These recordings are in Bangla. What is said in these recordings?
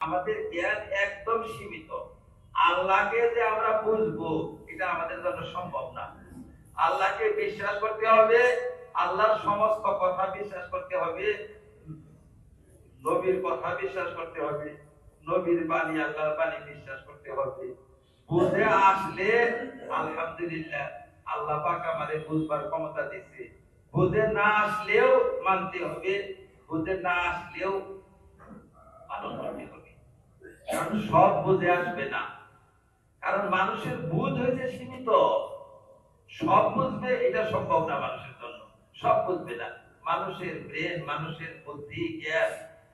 আমাদের জ্ঞান একদম সীমিত। আল্লাহকে যে আমরা বুঝবো এটা আমাদের জন্য সম্ভব না। আল্লাহকে বিশ্বাস করতে হবে, আল্লাহর সমস্ত কথা বিশ্বাস করতে হবে, নবীর কথা বিশ্বাস করতে হবে, নবীর বাণী আল্লাহর বাণী বিশ্বাস করতে হবে। বুঝে আসলে আলহামদুলিল্লাহ আল্লাহ পাক আমাদের বুঝবার ক্ষমতা দিচ্ছে। বুঝে না আসলেও মানতে হবে, বুঝে না আসলেও পালন করতে হবে। কারণ সব বুঝে আসবে না, কারণ মানুষের বুঝ হয়েছে সীমিত। সব বুঝবে এটা সম্ভব না মানুষের জন্য, সব বুঝবে না। মানুষের ব্রেন, মানুষের বুদ্ধি, জ্ঞান,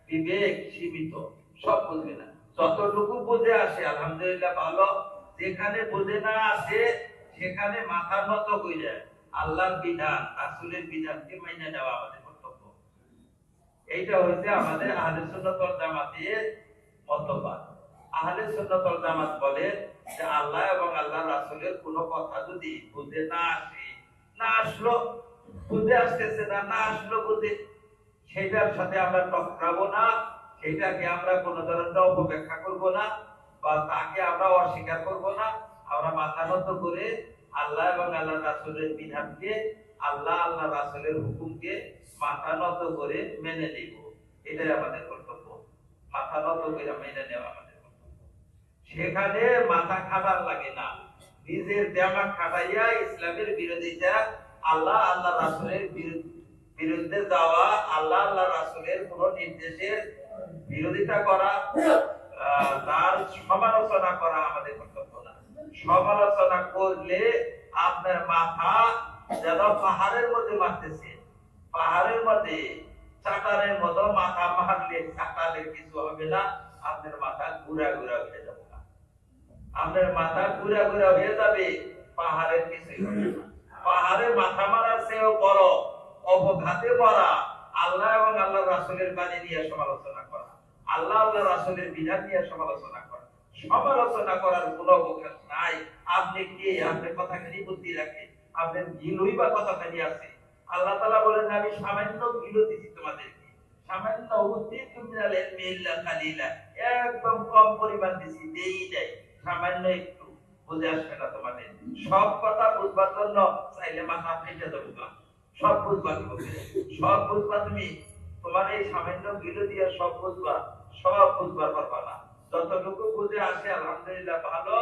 বিবেক সীমিত, সব বুঝবে না। যতটুকু বুঝে আসে আলহামদুলিল্লাহ ভালো, যেখানে বুঝে না আসে সেখানে মাথার মতো হয়ে যায়। আল্লাহর বিধান, রাসূলের বিধানকে মেনে নেওয়া আমাদের কর্তব্য। এইটা হচ্ছে আমাদের আহলে সুন্নাত ওয়াল জামাতের মতবাদ। আহলে সুন্নাত ওয়াল জামাত বলে যে আল্লাহ এবং আল্লাহর রাসূলের কোনো কথা যদি বুঝে না আসে, না আসলো, বুঝে আসতেছে না, না আসলো বুঝে, সেটার সাথে আমরা টকরাবো না, সেটাকে আমরা কোনো ধরনের অপব্যাখ্যা করব না, বা তাকে আমরা অস্বীকার করব না। আমরা মাথা নত করে আল্লাহ এবং আল্লাহর রাসূলের বিধানকে, আল্লাহ আল্লাহ রাসূলের হুকুমকে মাথা নত করে মেনে নিব। এটাই আমাদের কর্তব্য। মাথা নত করে মেনে নেওয়া আমাদের কর্তব্য। সেখানে মাথা খাটার লাগে না, নিজের দিমাগ খাটাইয়া ইসলামের বিরোধিতা, আল্লাহ আল্লাহ রাসূলের বিরুদ্ধে যাওয়া, আল্লাহ আল্লাহ রাসূলের কোন নির্দেশের বিরোধিতা করা, তার সমালোচনা করা আমাদের কর্তব্য না। সমালোচনা করলে আপনার মাথা যেন পাহাড়ের মধ্যে মারতেছে, পাহাড়ের মধ্যে চাটারের মতো মাথা মারলে চাটালে কিছু হবে না, আপনার মাথা ঘুরা ঘুরা হয়ে যাবে না। আপনার মাথা ঘুরা ঘুরা হয়ে যাবে, পাহাড়ের কিছুই হবে না। পাহাড়ের মাথা মারার চেয়েও বড় অপঘাতে পড়া আল্লাহ এবং আল্লাহ রাসূলের বাণী নিয়ে সমালোচনা করা, আল্লাহ আল্লাহ রাসূলের বিধান নিয়ে সমালোচনা করা। সমালোচনা করার কোনো অবকাশ নাই। আপনি কে? আপনি কথাখানি বুদ্ধি রাখেন, আপনার গিলুই বা কথাখানি আছে। আল্লাহ তাআলা বলেন আমি সামান্য গিলু দিছি তোমাদেরকে, সামান্য বুদ্ধি মিনাল ইলমি ইল্লা কালিলা, একদম কম পরিমাণ দিছি, দেই নাই, সামান্য একটু। বুঝে আসবে না তোমাদের। সব কথা বুঝবার জন্য চাইলে মাথা ফেটে যাবে না, সব বুঝবা তুমি, সব বুঝবা তুমি। তোমার এই সামান্য গিলু দিয়ে সব বুঝবা, সব বুঝবার পারবা না। যতটুকু বুঝে আসে আলহামদুলিল্লাহ ভালো,